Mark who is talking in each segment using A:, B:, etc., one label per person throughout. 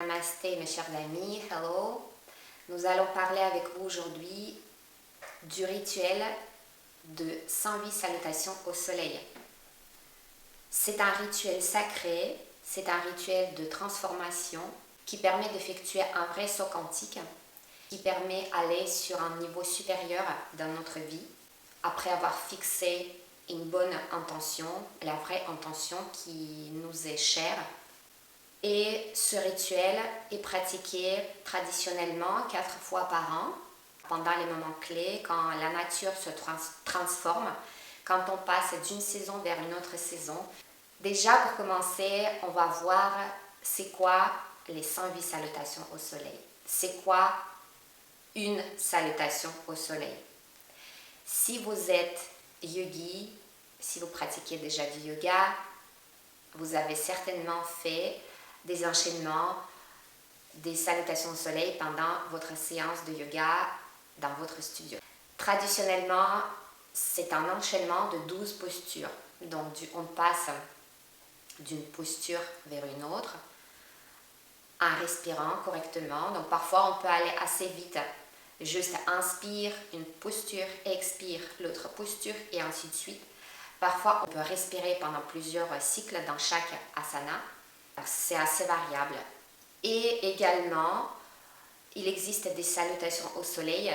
A: Namasté mes chers amis, hello. Nous allons parler avec vous aujourd'hui du rituel de 108 salutations au soleil. C'est un rituel sacré, c'est un rituel de transformation qui permet d'effectuer un vrai saut quantique, qui permet d'aller sur un niveau supérieur dans notre vie après avoir fixé une bonne intention, la vraie intention qui nous est chère. Et ce rituel est pratiqué traditionnellement 4 fois par an, pendant les moments clés, quand la nature se transforme, quand on passe d'une saison vers une autre saison. Déjà, pour commencer, on va voir c'est quoi les 108 salutations au soleil. C'est quoi une salutation au soleil. Si vous êtes yogi, si vous pratiquez déjà du yoga, vous avez certainement fait des enchaînements, des salutations au soleil pendant votre séance de yoga dans votre studio. Traditionnellement, c'est un enchaînement de 12 postures. Donc, on passe d'une posture vers une autre en respirant correctement. Donc, parfois, on peut aller assez vite. Juste inspire une posture, expire l'autre posture et ainsi de suite. Parfois, on peut respirer pendant plusieurs cycles dans chaque asana. C'est assez variable. Et également, il existe des salutations au soleil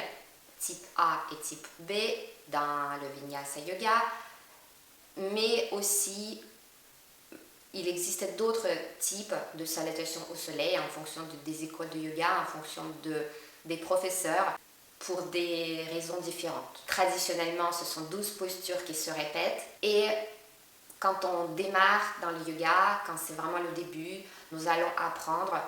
A: type A et type B dans le Vinyasa Yoga, mais aussi il existe d'autres types de salutations au soleil en fonction des écoles de yoga, en fonction des professeurs, pour des raisons différentes. Traditionnellement, ce sont 12 postures qui se répètent et quand on démarre dans le yoga, quand c'est vraiment le début, nous allons apprendre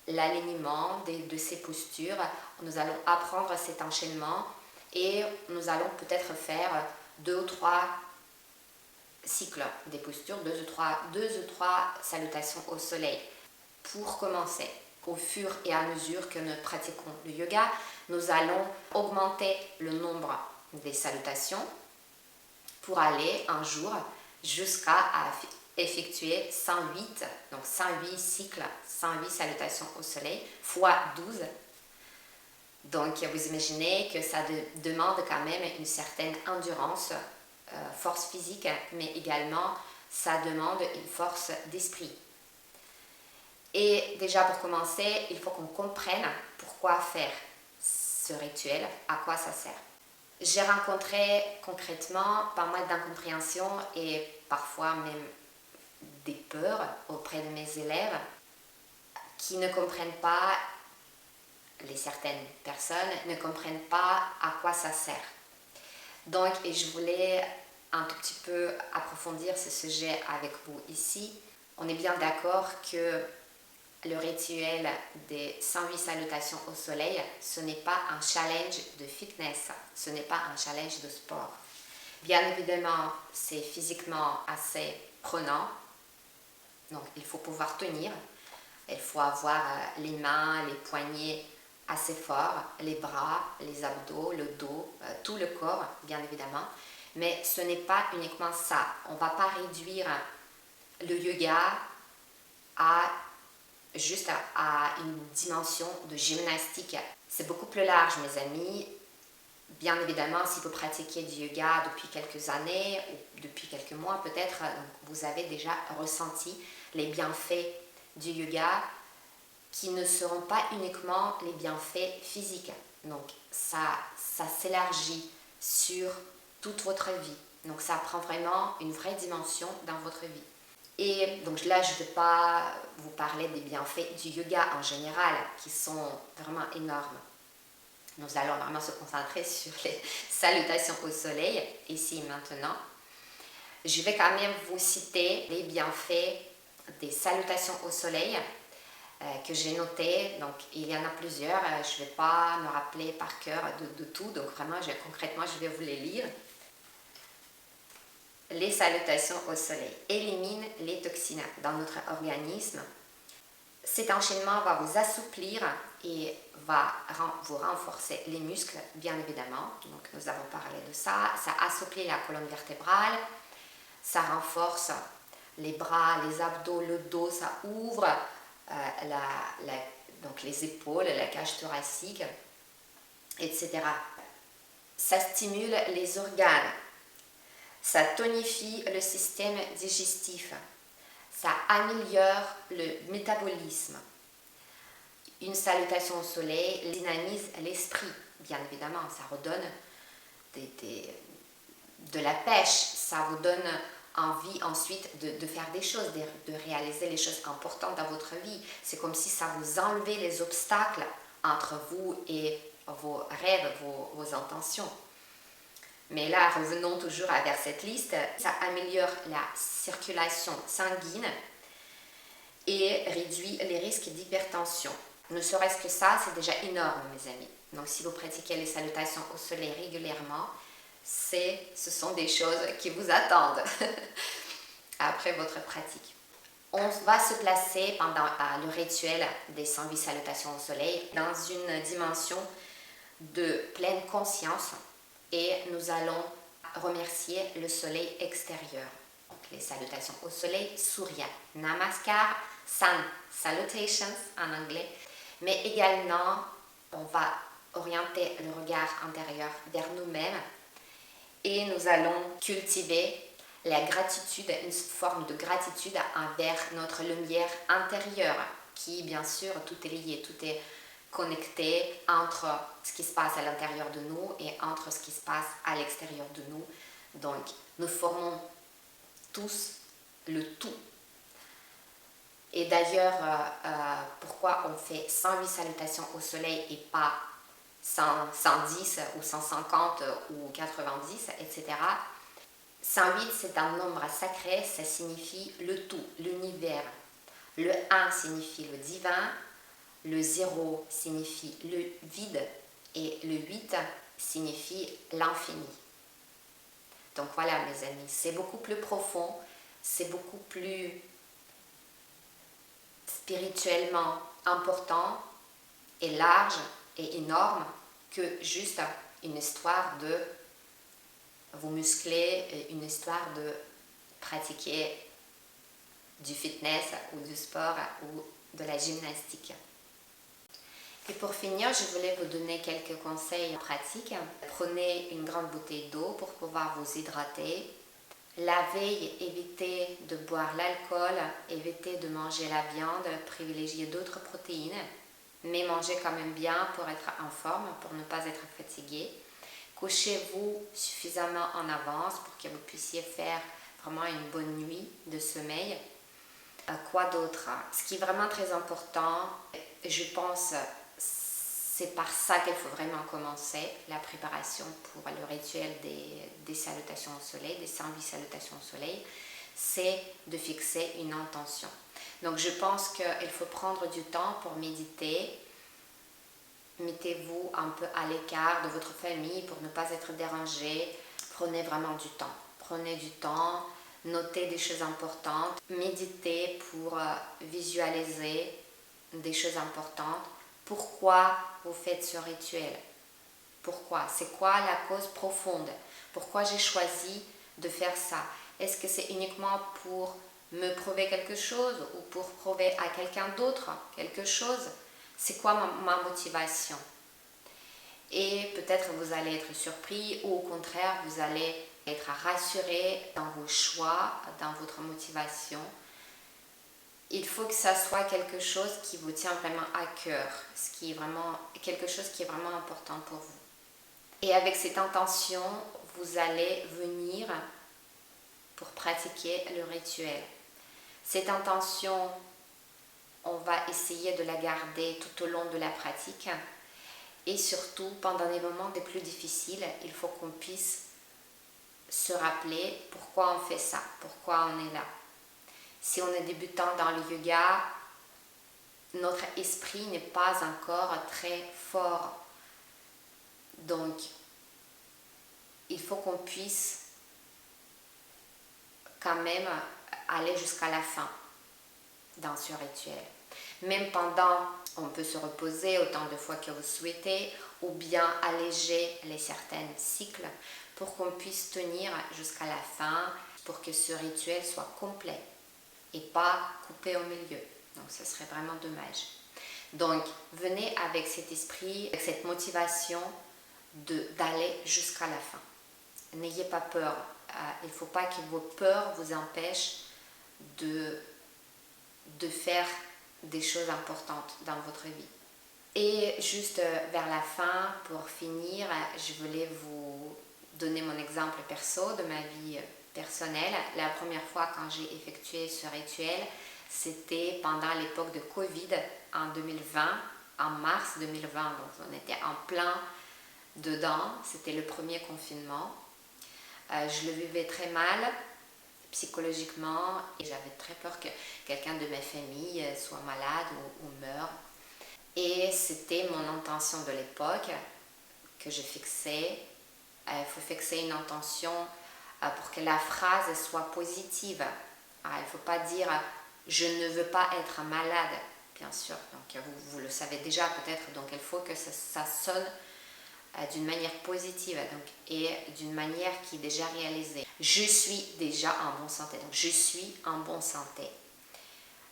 A: l'alignement de ces postures, nous allons apprendre cet enchaînement et nous allons peut-être faire 2 ou 3 cycles des postures, 2 ou 3 salutations au soleil. Pour commencer, au fur et à mesure que nous pratiquons le yoga, nous allons augmenter le nombre des salutations pour aller un jour jusqu'à effectuer 108, donc 108 cycles, 108 salutations au soleil, fois 12. Donc vous imaginez que ça demande quand même une certaine endurance, force physique, mais également ça demande une force d'esprit. Et déjà pour commencer, il faut qu'on comprenne pourquoi faire ce rituel, à quoi ça sert. J'ai rencontré concrètement pas mal d'incompréhension et parfois même des peurs auprès de mes élèves qui ne comprennent pas, certaines personnes ne comprennent pas à quoi ça sert. Donc, et je voulais un tout petit peu approfondir ce sujet avec vous ici. On est bien d'accord que le rituel des 108 salutations au soleil, ce n'est pas un challenge de fitness, ce n'est pas un challenge de sport. Bien évidemment, c'est physiquement assez prenant, donc il faut pouvoir tenir, il faut avoir les mains, les poignets assez forts, les bras, les abdos, le dos, tout le corps, bien évidemment. Mais ce n'est pas uniquement ça. On ne va pas réduire le yoga juste à une dimension de gymnastique. C'est beaucoup plus large, mes amis. Bien évidemment, si vous pratiquez du yoga depuis quelques années ou depuis quelques mois peut-être, vous avez déjà ressenti les bienfaits du yoga qui ne seront pas uniquement les bienfaits physiques. Donc ça s'élargit sur toute votre vie. Donc ça prend vraiment une vraie dimension dans votre vie. Et donc là, je ne vais pas vous parler des bienfaits du yoga en général, qui sont vraiment énormes. Nous allons vraiment se concentrer sur les salutations au soleil, ici et maintenant. Je vais quand même vous citer les bienfaits des salutations au soleil que j'ai notés. Donc, il y en a plusieurs. Je ne vais pas me rappeler par cœur de tout. Donc, vraiment, concrètement, je vais vous les lire. Les salutations au soleil éliminent les toxines dans notre organisme. Cet enchaînement va vous assouplir et va vous renforcer les muscles, bien évidemment. Donc, nous avons parlé de ça. Ça assouplit la colonne vertébrale. Ça renforce les bras, les abdos, le dos. Ça ouvre donc les épaules, la cage thoracique, etc. Ça stimule les organes, ça tonifie le système digestif, ça améliore le métabolisme. Une salutation au soleil dynamise l'esprit, bien évidemment, ça redonne de la pêche, ça vous donne envie ensuite de faire des choses, de réaliser les choses importantes dans votre vie. C'est comme si ça vous enlevait les obstacles entre vous et vos rêves, vos intentions. Mais là, revenons toujours vers cette liste. Ça améliore la circulation sanguine et réduit les risques d'hypertension. Ne serait-ce que ça, c'est déjà énorme, mes amis. Donc, si vous pratiquez les salutations au soleil régulièrement, ce sont des choses qui vous attendent après votre pratique. On va se placer pendant le rituel des 108 salutations au soleil dans une dimension de pleine conscience et nous allons remercier le soleil extérieur. Donc, les salutations au soleil, Surya Namaskar, Sun Salutations en anglais, mais également on va orienter le regard intérieur vers nous-mêmes et nous allons cultiver la gratitude, une forme de gratitude envers notre lumière intérieure qui, bien sûr, tout est lié, tout est connecté entre ce qui se passe à l'intérieur de nous et entre ce qui se passe à l'extérieur de nous. Donc, nous formons tous le tout. Et d'ailleurs, pourquoi on fait 108 salutations au soleil et pas 110 ou 150 ou 90, etc. 108, c'est un nombre sacré, ça signifie le tout, l'univers. Le 1 signifie le divin, le 0 signifie le vide et le 8 signifie l'infini. Donc voilà, mes amis, c'est beaucoup plus profond, c'est beaucoup plus spirituellement important et large et énorme que juste une histoire de vous muscler, une histoire de pratiquer du fitness ou du sport ou de la gymnastique. Et pour finir, je voulais vous donner quelques conseils pratiques. Prenez une grande bouteille d'eau pour pouvoir vous hydrater. La veille, évitez de boire l'alcool, évitez de manger la viande, privilégiez d'autres protéines, mais mangez quand même bien pour être en forme, pour ne pas être fatigué. Couchez-vous suffisamment en avance pour que vous puissiez faire vraiment une bonne nuit de sommeil. Quoi d'autre? Ce qui est vraiment très important, je pense, c'est par ça qu'il faut vraiment commencer la préparation pour le rituel des salutations au soleil, des 108 salutations au soleil, c'est de fixer une intention. Donc je pense qu'il faut prendre du temps pour méditer. Mettez-vous un peu à l'écart de votre famille pour ne pas être dérangé. Prenez vraiment du temps. Prenez du temps, notez des choses importantes, méditez pour visualiser des choses importantes. Pourquoi vous faites ce rituel? Pourquoi? C'est quoi la cause profonde? Pourquoi j'ai choisi de faire ça? Est-ce que c'est uniquement pour me prouver quelque chose ou pour prouver à quelqu'un d'autre quelque chose? C'est quoi ma motivation? Et peut-être vous allez être surpris ou au contraire, vous allez être rassuré dans vos choix, dans votre motivation. Il faut que ça soit quelque chose qui vous tient vraiment à cœur, quelque chose qui est vraiment important pour vous. Et avec cette intention, vous allez venir pour pratiquer le rituel. Cette intention, on va essayer de la garder tout au long de la pratique et surtout pendant les moments les plus difficiles, il faut qu'on puisse se rappeler pourquoi on fait ça, pourquoi on est là. Si on est débutant dans le yoga, notre esprit n'est pas encore très fort. Donc, il faut qu'on puisse quand même aller jusqu'à la fin dans ce rituel. Même pendant, on peut se reposer autant de fois que vous souhaitez ou bien alléger les certains cycles pour qu'on puisse tenir jusqu'à la fin, pour que ce rituel soit complet et pas coupé au milieu. Donc ce serait vraiment dommage. Donc venez avec cet esprit, avec cette motivation d'aller jusqu'à la fin. N'ayez pas peur. Il ne faut pas que vos peurs vous empêchent de faire des choses importantes dans votre vie. Et juste vers la fin, pour finir, je voulais vous donner mon exemple perso de ma vie personnelle. La première fois quand j'ai effectué ce rituel, c'était pendant l'époque de Covid en 2020, en mars 2020. Donc on était en plein dedans, c'était le premier confinement. Je le vivais très mal psychologiquement et j'avais très peur que quelqu'un de ma famille soit malade ou meure. Et c'était mon intention de l'époque que je fixais. Il faut fixer une intention pour que la phrase soit positive. Il ne faut pas dire « je ne veux pas être malade », bien sûr. Donc vous le savez déjà peut-être, donc il faut que ça sonne d'une manière positive et d'une manière qui est déjà réalisée. Je suis déjà en bonne santé. Donc je suis en bonne santé.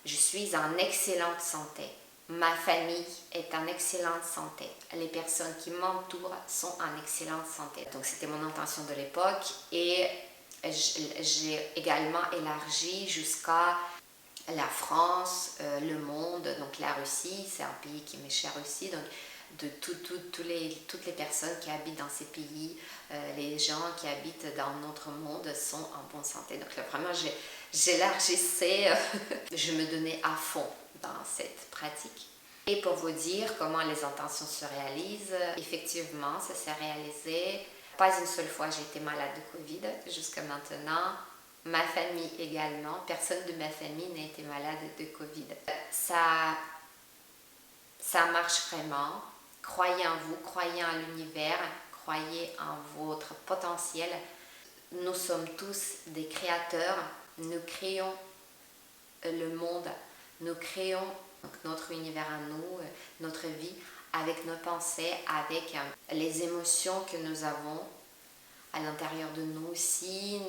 A: Je suis en excellente santé. Ma famille est en excellente santé. Les personnes qui m'entourent sont en excellente santé. Donc c'était mon intention de l'époque et j'ai également élargi jusqu'à la France, le monde, donc la Russie, c'est un pays qui m'est cher aussi, donc de toutes les personnes qui habitent dans ces pays, les gens qui habitent dans notre monde sont en bonne santé. Donc là, vraiment, j'élargissais, je me donnais à fond dans cette pratique. Et pour vous dire comment les intentions se réalisent, effectivement, ça s'est réalisé. Pas une seule fois j'ai été malade de Covid jusqu'à maintenant. Ma famille également, personne de ma famille n'a été malade de Covid. Ça marche vraiment. Croyez en vous, croyez en l'univers, croyez en votre potentiel. Nous sommes tous des créateurs. Nous créons le monde, nous créons notre univers à nous, notre vie, avec nos pensées, avec les émotions que nous avons à l'intérieur de nous. Si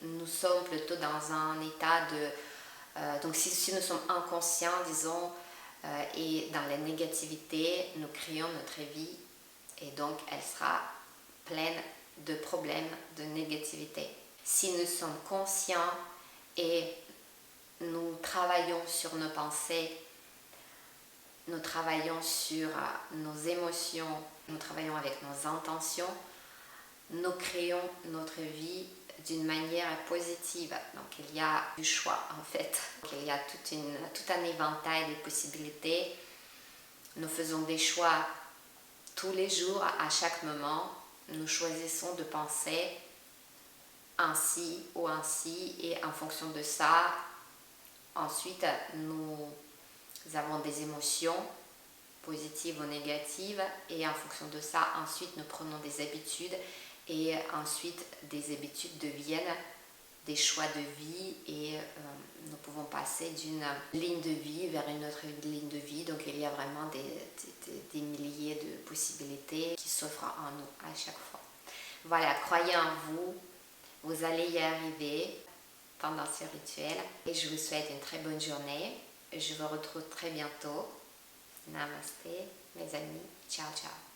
A: nous sommes plutôt dans un état de... donc si nous sommes inconscients, disons, et dans la négativité, nous créons notre vie et donc elle sera pleine de problèmes, de négativité. Si nous sommes conscients et nous travaillons sur nos pensées, nous travaillons sur nos émotions, nous travaillons avec nos intentions, nous créons notre vie d'une manière positive. Donc il y a du choix en fait. Donc, il y a tout un éventail de possibilités. Nous faisons des choix tous les jours, à chaque moment. Nous choisissons de penser ainsi ou ainsi et en fonction de ça, ensuite nous avons des émotions positives ou négatives et en fonction de ça, ensuite nous prenons des habitudes et ensuite des habitudes deviennent des choix de vie et nous pouvons passer d'une ligne de vie vers une autre ligne de vie. Donc il y a vraiment des milliers de possibilités qui s'offrent à nous à chaque fois. Voilà, croyez en vous, vous allez y arriver pendant ce rituel et je vous souhaite une très bonne journée. Je vous retrouve très bientôt. Namasté, mes amis. Ciao, ciao.